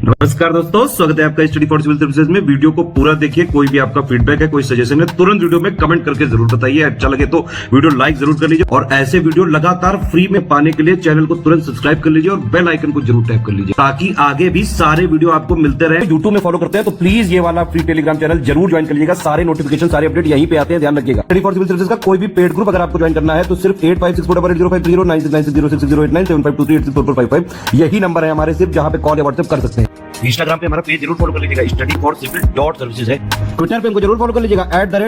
नमस्कार दोस्तों, स्वागत है आपका स्टडी फॉर सिविल सर्विसेज में। वीडियो को पूरा देखिए। कोई भी आपका फीडबैक है, कोई सजेशन है, तुरंत वीडियो में कमेंट करके जरूर बताइए। अच्छा लगे तो वीडियो लाइक जरूर कर लीजिए और ऐसे वीडियो लगातार फ्री में पाने के लिए चैनल को तुरंत सब्सक्राइब कर लीजिए और बेल आइकन को जरूर टैप कर लीजिए ताकि आगे भी सारे वीडियो आपको मिलते रहे। यूट्यूब में फॉलो करते हैं तो प्लीज ये वाला फ्री टेलीग्राम चैनल जरूर ज्वाइन कर लीजिएगा। सारे नोटिफिकेशन, सारे अपडेट यहीं पे आते हैं, ध्यान रखिएगा। स्टडी फॉर सिविल सर्विसेज का कोई भी पेड ग्रुप अगर आपको ज्वाइन करना है तो सिर्फ 856480560606097523864455 यही नंबर है हमारे, सिर्फ जहां पे कॉल या व्हाट्सएप कर सकते हैं। इंस्टाग्राम पे हमारा पेज जरूर फॉलो कर लीजिएगा, studyforcivil.services है। ट्विटर पे हमको जरूर फॉलो कर लीजिएगा,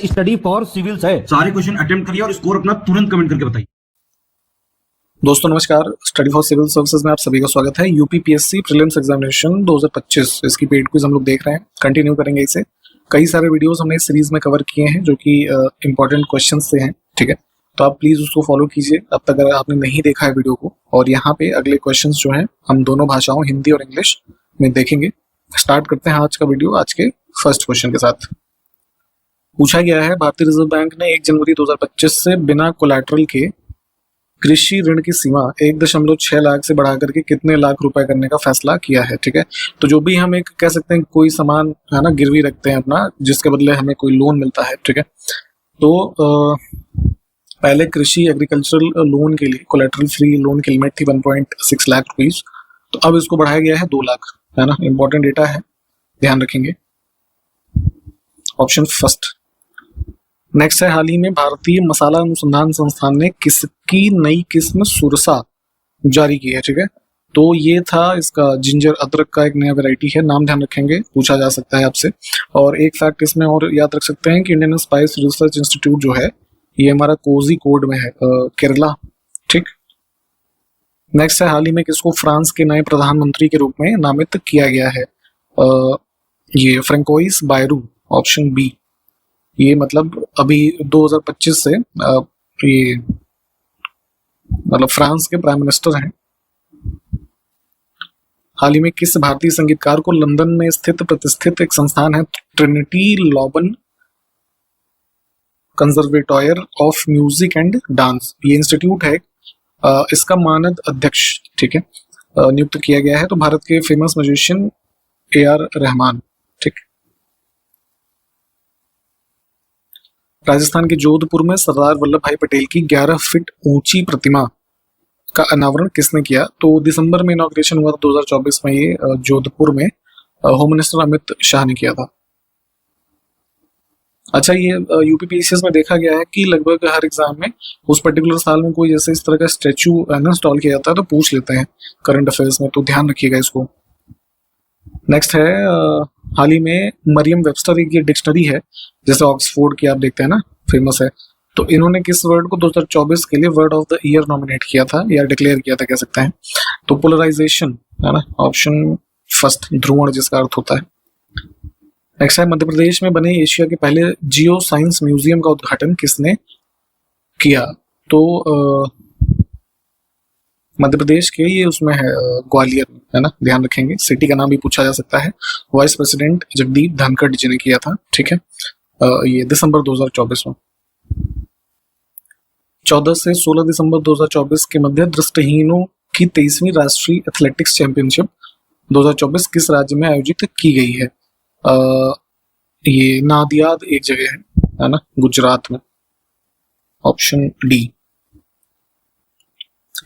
@studyforcivils है। सारे क्वेश्चन अटेम्प्ट करिए और स्कोर अपना तुरंत कमेंट करके बताइए। दोस्तों नमस्कार, स्टडी फॉर सिविल सर्विसेज में आप सभी का स्वागत है। यूपीपीएससी प्रीलिम्स एग्जामिनेशन 2025 इसकी पेड क्विज हम लोग देख रहे हैं, कंटिन्यू करेंगे इसे। कई सारे वीडियोस हमने इस सीरीज में कवर किए हैं जो कि इंपॉर्टेंट क्वेश्चन से हैं, ठीक है। तो आप प्लीज उसको फॉलो कीजिए अब तक अगर आपने नहीं देखा है वीडियो को। और यहाँ पे अगले क्वेश्चन जो हैं हम दोनों भाषाओं हिंदी और इंग्लिश में देखेंगे। स्टार्ट करते हैं आज का वीडियो आज के फर्स्ट क्वेश्चन के साथ। पूछा गया है, भारतीय रिजर्व बैंक ने 1 जनवरी 2025 से बिना कोलैटरल के कृषि ऋण की सीमा 1.6 लाख से बढ़ा करके कितने लाख रुपए करने का फैसला किया है, ठीक है। तो जो भी हम एक कह सकते हैं कोई सामान है ना गिरवी रखते हैं अपना, जिसके बदले हमें कोई लोन मिलता है, ठीक है। तो पहले कृषि एग्रीकल्चरल लोन के लिए कोलैटरल फ्री लोन की लिमिट थी 1.6 लाख रुपीज, तो अब इसको बढ़ाया गया है 2 लाख, है ना। इंपॉर्टेंट डेटा है, ध्यान रखेंगे। Option first. नेक्स्ट है, हाल ही में भारतीय मसाला अनुसंधान संस्थान ने किसकी नई किस्म सुरसा जारी की है, ठीक है। तो ये था इसका जिंजर अदरक का एक नया वैरायटी है, नाम ध्यान रखेंगे, पूछा जा सकता है आपसे। और एक फैक्ट इसमें और याद रख सकते हैं कि इंडियन स्पाइस रिसर्च इंस्टीट्यूट जो है ये हमारा कोजी कोड में है, केरला, ठीक। नेक्स्ट है, हाल ही में किसको फ्रांस के नए प्रधानमंत्री के रूप में नामित किया गया है? ये फ्रेंकोइस बायरू, ऑप्शन बी। ये मतलब अभी 2025 से ये मतलब फ्रांस के प्राइम मिनिस्टर हैं। हाल ही में किस भारतीय संगीतकार को लंदन में स्थित प्रतिष्ठित एक संस्थान है Trinity Laban Conservatoire of Music and Dance, ये इंस्टीट्यूट है, इसका मानद अध्यक्ष, ठीक है, नियुक्त किया गया है? तो भारत के फेमस म्यूजिशियन AR रहमान, ठीक। राजस्थान के जोधपुर में सरदार वल्लभ भाई पटेल की 11 फीट ऊंची प्रतिमा का अनावरण किसने किया? तो दिसंबर में इनॉग्रेशन हुआ था 2024 में, ये जोधपुर में होम मिनिस्टर अमित शाह ने किया था। अच्छा, ये यूपीपीसीएस में देखा गया है कि लगभग हर एग्जाम में उस पर्टिकुलर साल में कोई जैसे इस तरह का स्टैचू इंस्टॉल किया जाता है तो पूछ लेते हैं करंट अफेयर्स में, तो ध्यान रखिएगा इसको। नेक्स्ट है, हाल ही में मरियम वेबस्टर एक ये डिक्शनरी है, जैसे ऑक्सफोर्ड की आप देखते हैं ना, फेमस है। तो इन्होंने किस वर्ड को 2024 के लिए word of the year nominate किया था या डिक्लेयर किया था कह सकते हैं? तो पोलराइजेशन, है ना, ऑप्शन फर्स्ट, ध्रुवण जिसका अर्थ होता है। नेक्स्ट है, मध्य प्रदेश में बने एशिया के पहले जियो साइंस म्यूजियम का उद्घाटन किसने किया? तो मध्य प्रदेश के ये उसमें है ग्वालियर, है ना, ध्यान रखेंगे। सिटी का नाम भी पूछा जा सकता है। वाइस प्रेसिडेंट जगदीप धनखड़ जी ने किया था, ठीक है, ये दिसंबर 2024 में। 14 से 16 दिसंबर 2024 के मध्य दृष्टिहीनों की 23वीं राष्ट्रीय एथलेटिक्स चैंपियनशिप 2024 किस राज्य में आयोजित की गई है? ये नादियाद एक जगह है ना, गुजरात में, ऑप्शन डी।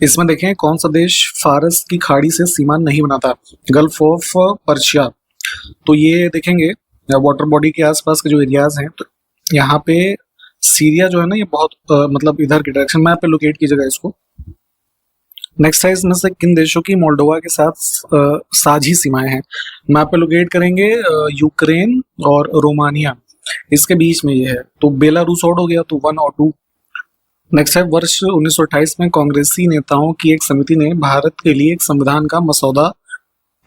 इसमें देखें कौन सा देश फारस की खाड़ी से सीमा नहीं बनाता? Gulf of Persia. तो ये देखेंगे वाटर बॉडी के आसपास के जो एरियाज हैं, तो यहाँ पे सीरिया जो है ना ये बहुत मतलब इधर की डायरेक्शन, मैप पे लोकेट कीजिएगा इसको। नेक्स्ट है, इसमें से किन देशों की मोल्डोवा के साथ साझी सीमाएं हैं? मैप पे लोकेट करेंगे यूक्रेन और रोमानिया, इसके बीच में ये है। तो बेलारूस आउट हो गया, तो 1 और 2। नेक्स्ट है, वर्ष 1928 में कांग्रेसी नेताओं की एक समिति ने भारत के लिए एक संविधान का मसौदा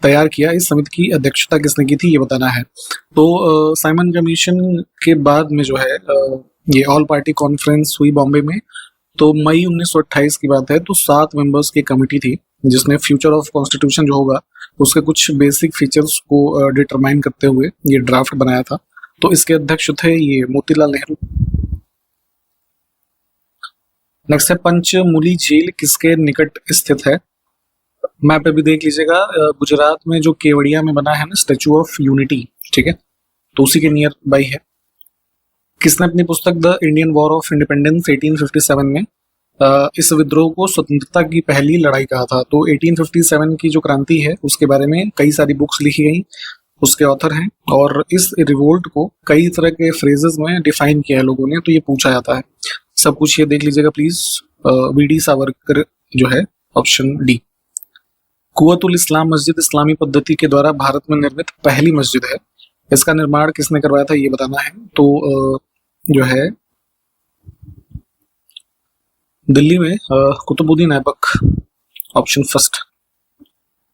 तैयार किया, इस समिति की अध्यक्षता किसने की थी ये बताना है। तो साइमन कमीशन के बाद में जो है ये ऑल पार्टी कॉन्फ्रेंस हुई बॉम्बे में, तो मई 1928 की बात है। तो 7 मेंबर्स की कमेटी थी जिसने फ्यूचर ऑफ कॉन्स्टिट्यूशन जो होगा उसके कुछ बेसिक फीचर्स को डिटरमाइन करते हुए ये ड्राफ्ट बनाया था। तो इसके अध्यक्ष थे ये मोतीलाल नेहरू। नेक्स्ट है, पंचमुली झील किसके निकट स्थित है? मैप पे भी देख लीजिएगा, गुजरात में जो केवड़िया में बना है ना स्टेचू ऑफ यूनिटी, ठीक है, तो उसी के नियर बाई है। किसने अपनी पुस्तक the Indian war of independence 1857 में इस विद्रोह को स्वतंत्रता की पहली लड़ाई कहा था? तो 1857 की जो क्रांति है उसके बारे में कई सारी बुक्स लिखी गई, उसके ऑथर हैं, और इस रिवोल्ट को कई तरह के फ्रेजेस में डिफाइन किया है लोगों ने, तो ये पूछा जाता है। सब कुछ ये देख लीजिएगा प्लीज। वीडी सावरकर जो है, ऑप्शन डी। कुव्वतुल इस्लाम मस्जिद इस्लामी पद्धति के द्वारा भारत में निर्मित पहली मस्जिद है, इसका निर्माण किसने करवाया था ये बताना है। तो जो है दिल्ली में कुतुबुद्दीन ऐबक, ऑप्शन फर्स्ट।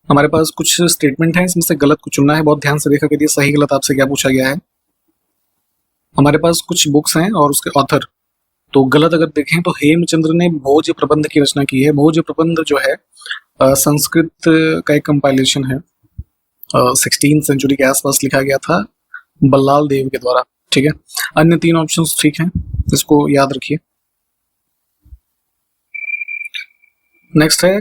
हमारे पास कुछ स्टेटमेंट है, इसमें से गलत को चुनना है, बहुत ध्यान से देखा करिए सही गलत आपसे क्या पूछा गया है। हमारे पास कुछ बुक्स हैं और उसके ऑथर, तो गलत अगर देखें तो हेमचंद्र ने भोज प्रबंध की रचना की है। भोज प्रबंध जो है संस्कृत का एक कंपाइलेशन है, 16वीं सेंचुरी के आसपास लिखा गया था बल्लाल देव के द्वारा, ठीक है। अन्य तीन ऑप्शंस ठीक हैं, इसको याद रखिए। नेक्स्ट है,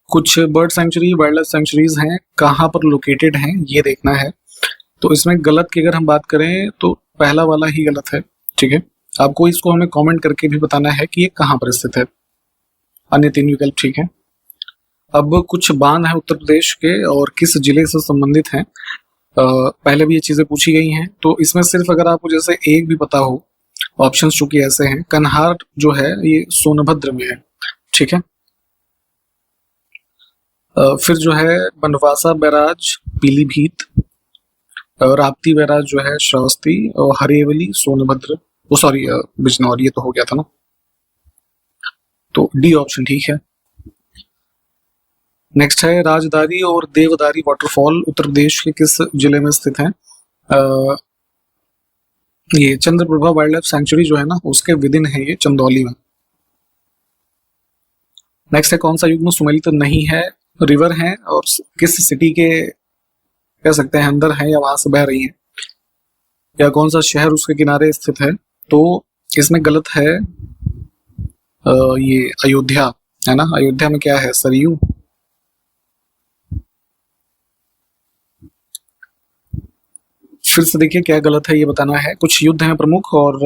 कुछ bird sanctuary wild life sanctuaries हैं, कहाँ पर लोकेटेड हैं ये देखना है। तो इसमें गलत की अगर हम बात करें तो पहला वाला ही गलत है, ठीक है। आपको इसको हमें कमेंट करके भी बताना है कि ये कहाँ पर स्थित है, अन्य तीन विकल्प ठीक है। अब कुछ बांध है उत्तर प्रदेश के और किस जिले से संबंधित हैं, पहले भी ये चीजें पूछी गई हैं, तो इसमें सिर्फ अगर आपको जैसे एक भी पता हो, ऑप्शन चूंकि ऐसे हैं, कन्हार जो है ये सोनभद्र में है, ठीक है। फिर जो है बनवासा बैराज पीलीभीत, राप्ती बैराज जो है श्रावस्ती, और हरेवली सोनभद्र, वो सॉरी बिजनौर, ये तो हो गया था ना, तो डी ऑप्शन ठीक है। नेक्स्ट है, राजदारी और देवदारी वाटरफॉल उत्तर प्रदेश के किस जिले में स्थित है? ये चंद्रप्रभा वाइल्ड लाइफ सेंचुरी जो है ना उसके विदिन है ये, चंदौली में। नेक्स्ट है, कौन सा युग्म सुमेलित नहीं है? रिवर है और किस सिटी के कह सकते हैं अंदर है या वहां से बह रही है, या कौन सा शहर उसके किनारे स्थित है? तो इसमें गलत है, ये अयोध्या है ना, अयोध्या में क्या है, सरयू। फिर से देखिए क्या गलत है ये बताना है। कुछ युद्ध हैं प्रमुख और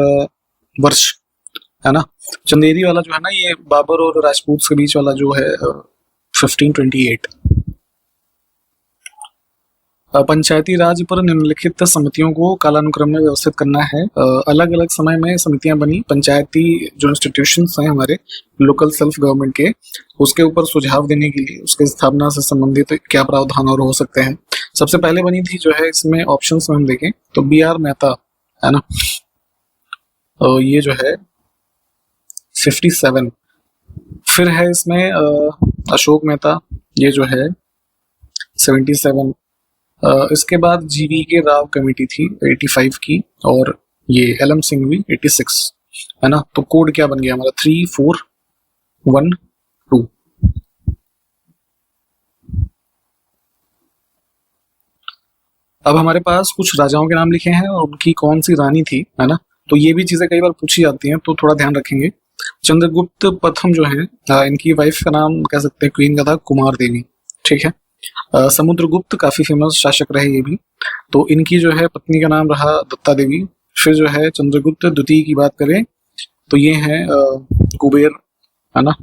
वर्ष है ना, चंदेरी वाला जो है ना ये बाबर और राजपूत के बीच वाला जो है 1528। पंचायती राज पर निम्नलिखित समितियों को कालानुक्रम में व्यवस्थित करना है। अलग अलग समय में समितियां बनी, पंचायती जो इंस्टीट्यूशंस हैं हमारे लोकल सेल्फ गवर्नमेंट के, उसके ऊपर सुझाव देने के लिए उसके स्थापना से संबंधित क्या प्रावधान और हो सकते हैं। सबसे पहले बनी थी जो है, इसमें ऑप्शंस में हम देखें तो BR मेहता है ना, ये जो है 57। फिर है इसमें अशोक मेहता, ये जो है 77। इसके बाद GV के राव कमेटी थी 85 की, और ये LM सिंघवी 86 है ना। तो कोड क्या बन गया हमारा, 3412। अब हमारे पास कुछ राजाओं के नाम लिखे हैं और उनकी कौन सी रानी थी, है ना, तो ये भी चीजें कई बार पूछी जाती हैं, तो थोड़ा ध्यान रखेंगे। चंद्रगुप्त प्रथम जो है, इनकी वाइफ का नाम कह सकते हैं क्वीन का था कुमार देवी, ठीक है। समुद्रगुप्त काफी फेमस शासक रहे ये भी, तो इनकी जो है पत्नी का नाम रहा दत्ता देवी। फिर जो है चंद्रगुप्त द्वितीय की बात करें तो ये है कुबेर है ना,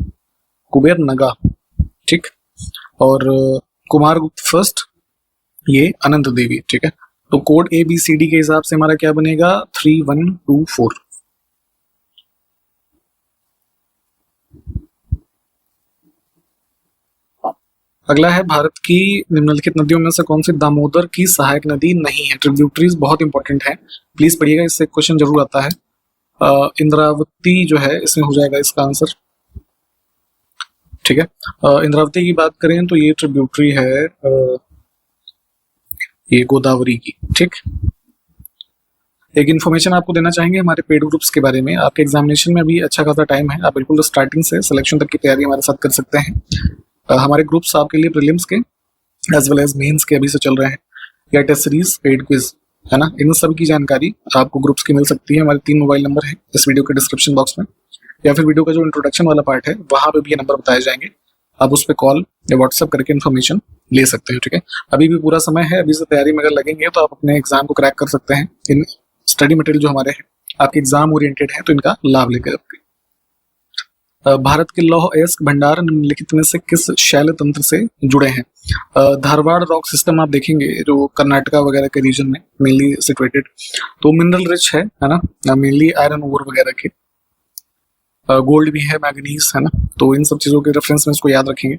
कुबेर नगा, ठीक। और कुमारगुप्त फर्स्ट ये अनंत देवी, ठीक है। तो कोड ABCD के हिसाब से हमारा क्या बनेगा, 3124। अगला है, भारत की निम्नलिखित नदियों में से कौन सी दामोदर की सहायक नदी नहीं है? ट्रिब्यूटरीज बहुत इंपॉर्टेंट है, प्लीज पढ़िएगा, इससे क्वेश्चन जरूर आता है। इंद्रावती जो है इसमें हो जाएगा इसका आंसर, ठीक है। इंद्रावती की बात करें तो ये ट्रिब्यूटरी है ये गोदावरी की, ठीक। एक इन्फॉर्मेशन आपको देना चाहेंगे हमारे पेड ग्रुप्स के बारे में। आपके एग्जामिनेशन में अभी अच्छा खासा टाइम है, आप बिल्कुल स्टार्टिंग से सिलेक्शन तक की तैयारी हमारे साथ कर सकते हैं। हमारे ग्रुप्स आपके लिए प्रीलिम्स के एज वेल एज मेंस के अभी से चल रहे हैं, या टेस्ट सीरीज, पेड क्विज है ना, इन सब की जानकारी आपको ग्रुप्स की मिल सकती है। हमारे 3 मोबाइल नंबर है इस वीडियो के डिस्क्रिप्शन बॉक्स में, या फिर वीडियो का जो इंट्रोडक्शन वाला पार्ट है वहां पे भी ये नंबर बताए जाएंगे, आप उस पर कॉल या व्हाट्सएप करके इन्फॉर्मेशन ले सकते हैं। ठीक है, अभी भी पूरा समय है, अभी से तैयारी में अगर लगेंगे तो आप अपने एग्जाम को क्रैक कर सकते हैं। इन स्टडी मटेरियल जो हमारे हैं आपके एग्जाम ओरिएंटेड है तो इनका लाभ लेकर। भारत के लौह अयस्क भंडार निम्नलिखित में से किस शैल तंत्र से जुड़े हैं? धारवाड़ रॉक सिस्टम आप देखेंगे जो कर्नाटका वगैरह के रीजन में मेनली सिचुएटेड, तो मिनरल रिच है ना, मेनली आयरन ओर वगैरह के, गोल्ड भी है, मैग्नीज है ना, तो इन सब चीजों के रेफरेंस में इसको याद रखेंगे।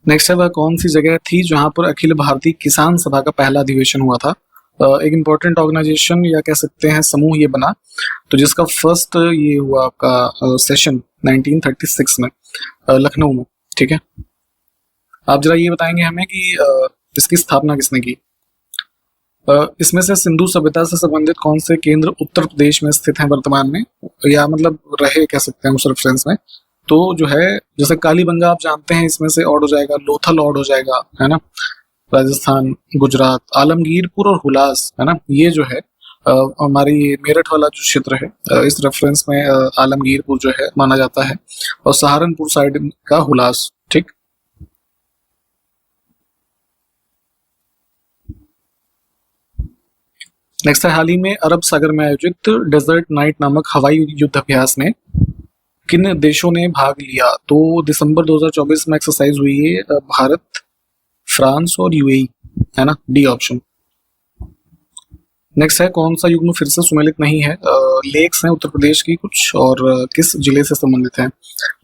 नेक्स्ट है, वह कौन सी जगह थी जहां पर अखिल भारतीय किसान सभा का पहला अधिवेशन हुआ था? एक इम्पोर्टेंट ऑर्गेनाइजेशन या कह सकते हैं समूह ये बना, तो जिसका फर्स्ट ये हुआ आपका सेशन 1936 में लखनऊ में। ठीक है, आप जरा ये बताएंगे हमें कि इसकी स्थापना किसने की? इसमें से सिंधु सभ्यता से संबंधित कौन से केंद्र उत्तर प्रदेश में स्थित हैं वर्तमान में, या मतलब रहे कह सकते हैं उस रेफरेंस में? तो जो है जैसे कालीबंगा आप जानते हैं, इसमें से ऑड हो जाएगा, लोथल ऑड हो जाएगा, है ना, राजस्थान, गुजरात, आलमगीरपुर और हुलास, है ना, ये जो है हमारी मेरठ वाला जो क्षेत्र है इस रेफरेंस में आलमगीरपुर जो है माना जाता है, और सहारनपुर साइड का हुलास। ठीक, नेक्स्ट है, हाल ही में अरब सागर में आयोजित डेजर्ट नाइट नामक हवाई युद्ध अभ्यास में किन देशों ने भाग लिया? तो दिसंबर 2024 में एक्सरसाइज हुई है, भारत, फ्रांस और यूएई, है ना, डी ऑप्शन। नेक्स्ट है, कौन सा युग्म फिर से सुमेलित नहीं है? लेक्स हैं उत्तर प्रदेश की कुछ, और किस जिले से संबंधित हैं?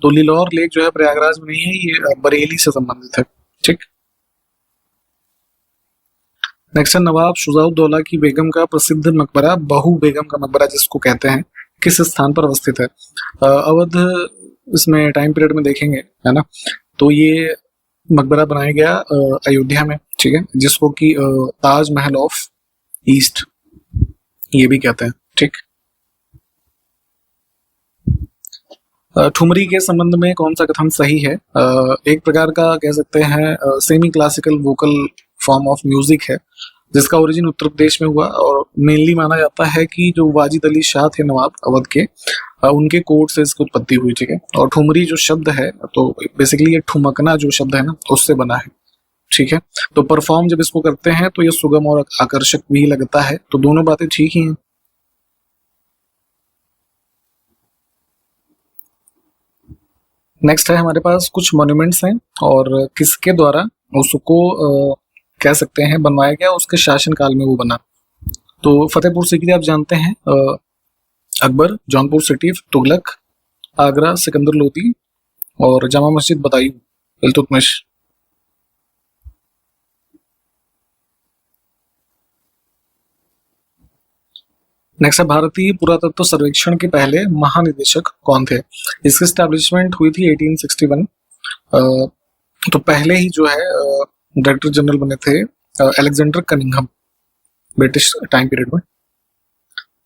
तो लिलौर लेक जो है प्रयागराज में नहीं है, ये बरेली से संबंधित है। ठीक, नेक्स्ट है, नवाब शुजाउद्दौला की बेगम का प्रसिद्ध मकबरा, बहू बेगम का मकबरा जिसको कहते हैं, किस स्थान पर अवस्थित है? अवध, इसमें टाइम पीरियड में देखेंगे, है ना, तो ये मकबरा बनाया गया अयोध्या में। ठीक है, जिसको कि ताजमहल ऑफ ईस्ट ये भी कहते हैं। ठीक, ठुमरी के संबंध में कौन सा कथन सही है? एक प्रकार का कह सकते हैं semi classical vocal form of music है, जिसका ओरिजिन उत्तर प्रदेश में हुआ, और मेनली माना जाता है कि जो वाजिद अली शाह थे नवाब अवध के, उनके कोर्ट से इसकी उत्पत्ति हुई। ठीक है, और ठुमरी जो शब्द है तो बेसिकली ये ठुमकना जो शब्द है ना उससे बना है। ठीक है, तो परफॉर्म जब इसको करते हैं तो ये सुगम और आकर्षक भी लगता है, तो दोनों बातें ठीक ही हैं। नेक्स्ट है, हमारे पास कुछ मॉन्यूमेंट्स हैं और किसके द्वारा उसको कह सकते हैं बनवाया गया, उसके शासनकाल में वो बना। तो फतेहपुर सीकरी आप जानते हैं, अकबर, जौनपुर सिटी, तुगलक, आगरा, सिकंदर लोदी, और जामा मस्जिद बदायूं, इल्तुतमिश। नेक्स्ट है, भारतीय पुरातत्व सर्वेक्षण के पहले महानिदेशक कौन थे? इसकी स्टैब्लिशमेंट हुई थी 1861। तो पहले ही जो है डायरेक्टर जनरल बने थे Alexander Cunningham, British time period में।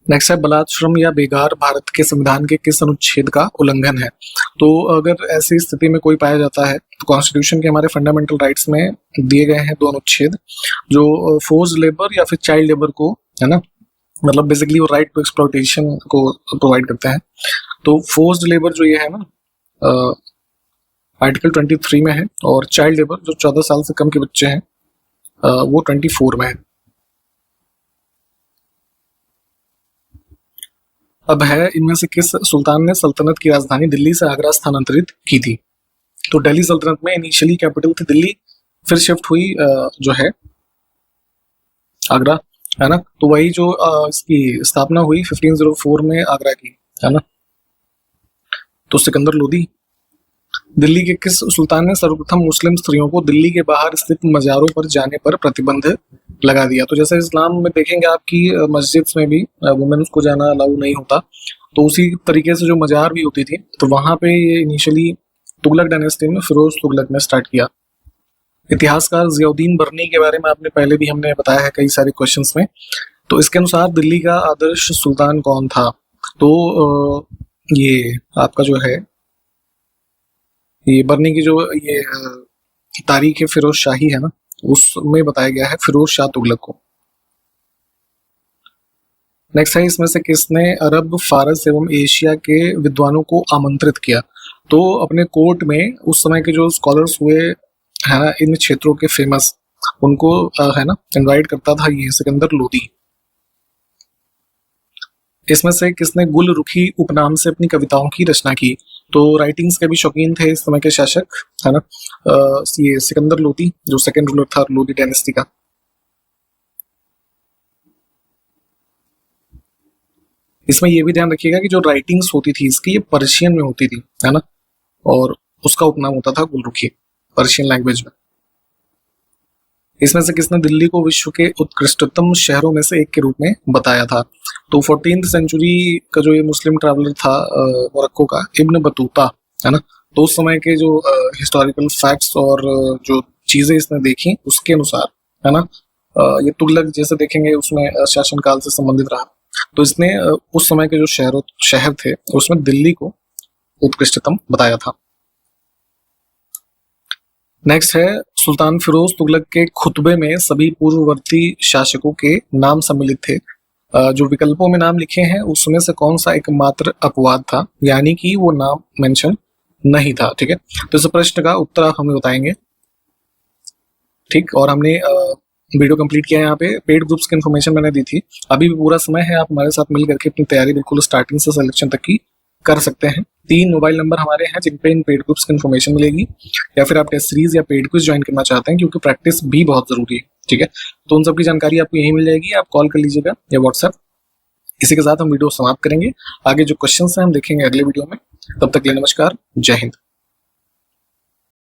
नेक्स्ट है, बलात् श्रम या बेगार भारत के संविधान के किस अनुच्छेद का उल्लंघन है? तो अगर ऐसी स्थिति में कोई पाया जाता है तो कॉन्स्टिट्यूशन के हमारे फंडामेंटल राइट्स में दिए गए हैं दो अनुच्छेद, जो फोर्स्ड लेबर या फिर चाइल्ड लेबर को, है ना, मतलब बेसिकली वो राइट टू एक्सप्लॉयटेशन को प्रोवाइड करते हैं। तो फोर्स्ड लेबर जो ये है ना आर्टिकल 23 में है, और चाइल्ड लेबर जो 14 साल से कम के बच्चे हैं वो 24 में है। अब है, इनमें से किस सुल्तान ने सल्तनत की राजधानी दिल्ली से आगरा स्थानांतरित की थी? तो दिल्ली सल्तनत में इनिशियली कैपिटल थी दिल्ली, फिर शिफ्ट हुई जो है आगरा, है ना, तो वही जो इसकी स्थापना हुई 1504 में आगरा की, है ना, तो सिकंदर लोदी। दिल्ली के किस सुल्तान ने सर्वप्रथम मुस्लिम स्त्रियों को दिल्ली के बाहर स्थित मज़ारों पर जाने पर प्रतिबंध लगा दिया? तो जैसे इस्लाम में देखेंगे आपकी मस्जिद में भी वुमेन्स को जाना अलाउ नहीं होता, तो उसी तरीके से जो मजार भी होती थी तो वहां पे ये इनिशियली तुगलक डायनेस्टी में फिरोज तुगलक ने स्टार्ट किया। इतिहासकार जियाउद्दीन बर्नी के बारे में आपने पहले भी हमने बताया है कई सारे क्वेश्चंस में, तो इसके अनुसार दिल्ली का आदर्श सुल्तान कौन था? तो ये आपका जो है ये बर्नी की जो ये तारीख है फिरोज शाही है ना, उसमें बताया गया है फिरोज शाह तुगलक को। नेक्स्ट है, इसमें से किसने अरब, फारस एवं एशिया के विद्वानों को आमंत्रित किया? तो अपने कोर्ट में उस समय के जो स्कॉलर्स हुए है ना इन क्षेत्रों के फेमस, उनको है ना इनवाइट करता था ये सिकंदर लोदी। इसमें से किसने गुल रुखी उपनाम से अपनी कविताओं की रचना की? तो राइटिंग्स के भी शौकीन थे इस समय के शासक, है ना, ये सिकंदर लोदी जो सेकंड रूलर था लोदी डायनेस्टी का। इसमें ये भी ध्यान रखिएगा कि जो राइटिंग्स होती थी इसकी ये पर्शियन में होती थी, है ना, और उसका उपनाम होता था गुलरुखी पर्शियन लैंग्वेज में। इसमें से किसने दिल्ली को विश्व के उत्कृष्टतम शहरों में से एक के रूप में बताया था? तो 14th सेंचुरी का जो ये मुस्लिम ट्रैवलर था मोरक्को का इब्न बतूता, है ना, तो उस समय के जो हिस्टोरिकल फैक्ट्स और जो चीजें इसने देखी उसके अनुसार, है ना, ये तुगलक जैसे देखेंगे उसमें शासनकाल से संबंधित रहा। तो इसने उस समय के जो शहर थे उसमें दिल्ली को उत्कृष्टतम बताया था। नेक्स्ट है सुल्तान फिरोज तुगलक के खुतबे में सभी पूर्ववर्ती शासकों के नाम सम्मिलित थे। जो विकल्पों में नाम लिखे हैं उसमें से कौन सा एकमात्र अपवाद था, यानी कि वो नाम मेंशन नहीं था। ठीक है, तो इस प्रश्न का उत्तर आप हमें बताएंगे। ठीक, और हमने वीडियो कंप्लीट किया है। यहाँ पे पेड ग्रुप्स की इन्फॉर्मेशन मैंने दी थी, अभी भी पूरा समय है, आप हमारे साथ मिल करके अपनी तैयारी बिल्कुल स्टार्टिंग से सिलेक्शन तक की कर सकते हैं। 3 मोबाइल नंबर हमारे हैं जिन पे इन पेड ग्रुप्स की इन्फॉर्मेशन मिलेगी, या फिर आप टेस्ट सीरीज या पेड क्विज ज्वाइन करना चाहते हैं क्योंकि प्रैक्टिस भी बहुत जरूरी है। ठीक है, तो उन सब की जानकारी आपको यही मिल जाएगी, आप कॉल कर लीजिएगा या व्हाट्सएप। इसी के साथ हम वीडियो समाप्त करेंगे, आगे जो क्वेश्चन हैं हम देखेंगे अगले वीडियो में। तब तक के लिए नमस्कार, जय हिंद।